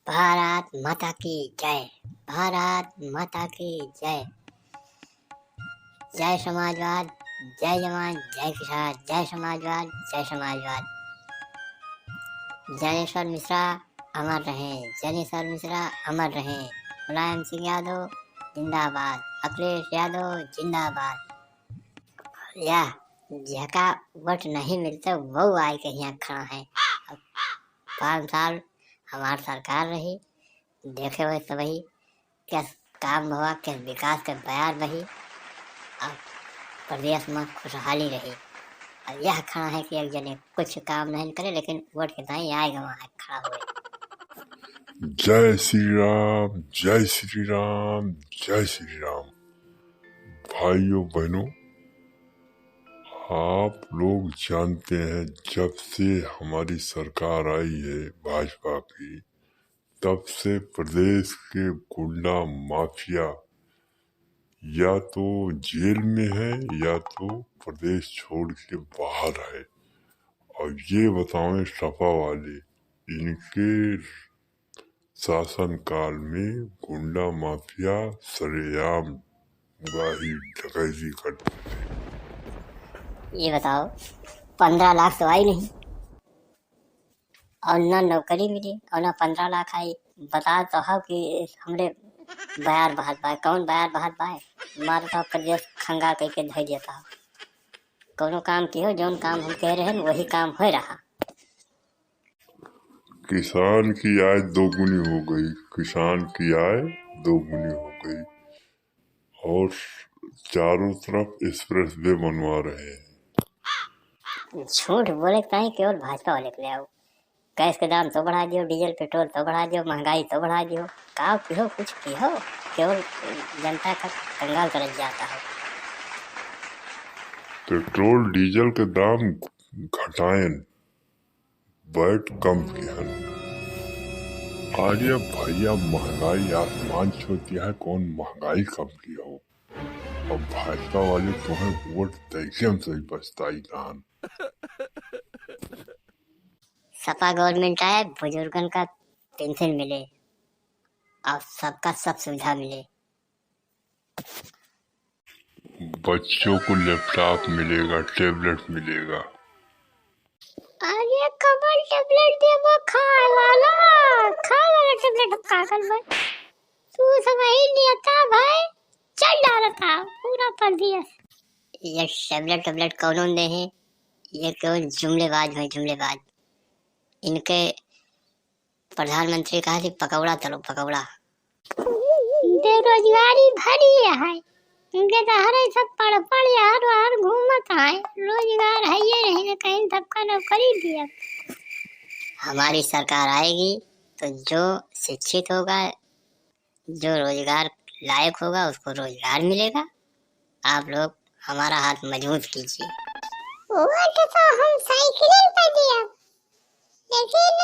भारत माता की जय। भारत माता की जय। जय समाजवाद, जय जवान, जय किसान, जय समाजवाद, जय समाजवाद। ज्ञानेश्वर मिश्रा अमर रहें, ज्ञानेश्वर मिश्रा अमर रहें। मुलायम सिंह यादव जिंदाबाद, अखिलेश यादव जिंदाबाद। यह जिसका वोट नहीं मिलता वो आए के यहाँ खड़ा है। अब 5 साल हमारी सरकार रही, देखे हुए तो वही क्या काम हुआ, क्या विकास के बयान रही। अब प्रदेश में खुशहाली रही। अब यह खड़ा है कि एक जने कुछ काम नहीं करे लेकिन वोट के दाएं आएगा वहाँ खड़ा हुए। जय श्री राम, जय श्री राम, जय श्री राम। भाइयों बहनों, आप लोग जानते हैं जब से हमारी सरकार आई है भाजपा की, तब से प्रदेश के गुंडा माफिया या तो जेल में है या तो प्रदेश छोड़ के बाहर है। और ये बताएं सपा वाले, इनके शासन काल में गुंडा माफिया सरेआम गाही डकैती करते थे। ये बताओ 15 लाख तो आई नहीं और ना नौकरी मिली और ना 15 लाख आई। बता तो हो कि हमरे बयार बहात बाय, कौन बयार बहात बाय मारा था प्रदेश खंगा कह के धै देता। कोनो काम की हो, जौन काम हम कह रहे हैं वही काम हो रहा। किसान की आय दोगुनी हो गई, किसान की आय दोगुनी हो गई और चारों तरफ एक्सप्रेस वे बनवा रहे हैं। झूठ बोले कहीं केवल भाजपा वाले के ले आओ। गैस के दाम तो बढ़ा दियो, डीजल पेट्रोल तो बढ़ा दियो, महंगाई तो बढ़ा दियो। का पिहो कुछ पिहो, केवल जनता का कंगाल कर जाता है। पेट्रोल डीजल के दाम घटाएं, वैट कम किहन। अरे भैया, महंगाई आसमान छू दिया है, कौन महंगाई कम किया हो। अब भाजपा वाले तुम्हें वोट तैसे हम सही बचताई नान। सपा गवर्नमेंट आए, बुजुर्गन का पेंशन मिले और सबका सब सुविधा मिले। बच्चों को लैपटॉप मिलेगा, टेबलेट मिलेगा। अरे कमल टेबलेट देबो खाए वाला टेबलेट का करबे। तू समझ नहीं आता भाई, चल डालता पूरा प्रदेश। ये टेबलेट कौन दे है? ये केवल जुमलेबाज है, जुमलेबाज। इनके प्रधानमंत्री कहा थी पकौड़ा तलो पकौड़ा। बेरोजगारी भरी है, इनके तो हर सब पढ़ यार घूमत है। रोजगार है ये नहीं, कहीं सबका नौकरी दिया। हमारी सरकार आएगी तो जो शिक्षित होगा, जो रोजगार लायक होगा उसको रोजगार मिलेगा। आप लोग हमारा हाथ मजबूत कीजिए। वोट तो हम साइकिल पे दिया, लेकिन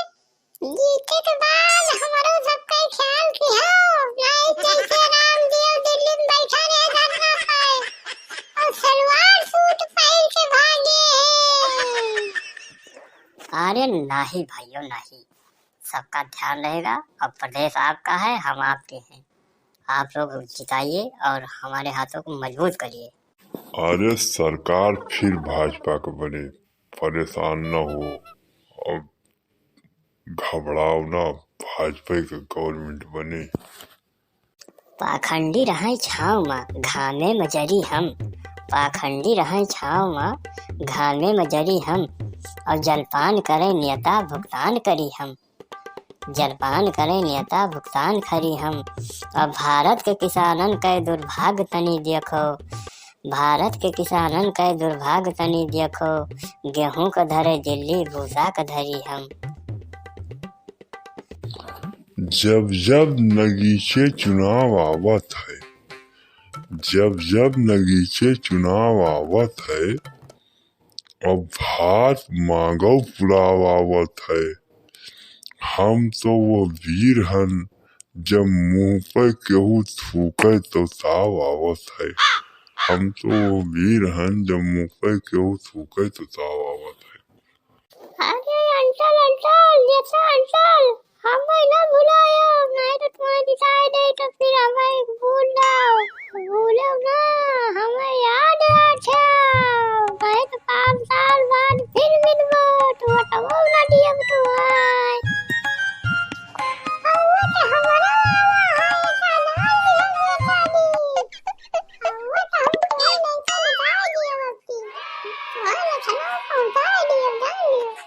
जीते के बाद हमारो सबका ख्याल किया। नहीं जैसे राम देव दिल्ली में बैठा रहे धरना पे और सलवार सूट पहन के भागे। अरे नहीं भाइयों नहीं, सबका ध्यान रहेगा। अब प्रदेश आपका है, हम आपके हैं। आप लोग जिताइए और हमारे हाथों को मजबूत करिए। अरे सरकार फिर भाजपा का बने, परेशान न हो और घबराओ ना, भाजपा का गवर्नमेंट बने। पाखंडी रहे छाव में घामे में जरी हम, पाखंडी रहे छाव में घामे में जरी हम। और जलपान करे नेता भुगतान करी हम, जलपान करे नेता भुगतान करी हम। और भारत के किसानन के दुर्भाग्य तनी देखो, भारत के किसानन के दुर्भाग्य तनी देखो। गेहूं का धरे दिल्ली, भूसा का धरी हम। जब जब नगीचे चुनाव आवत है, जब जब नगीचे चुनाव आवत है, अब भात मांगो पुलाव आवत है। हम तो वो वीर हन जब मुंह पे केहू थूके तो ताव आवत है। हम तो वो वीर हन जब मुंह पे केहू थूके तो ताव आवत है। अरे अंकल नेता अंकल, हमें ना भुलाया। I'm tired of you.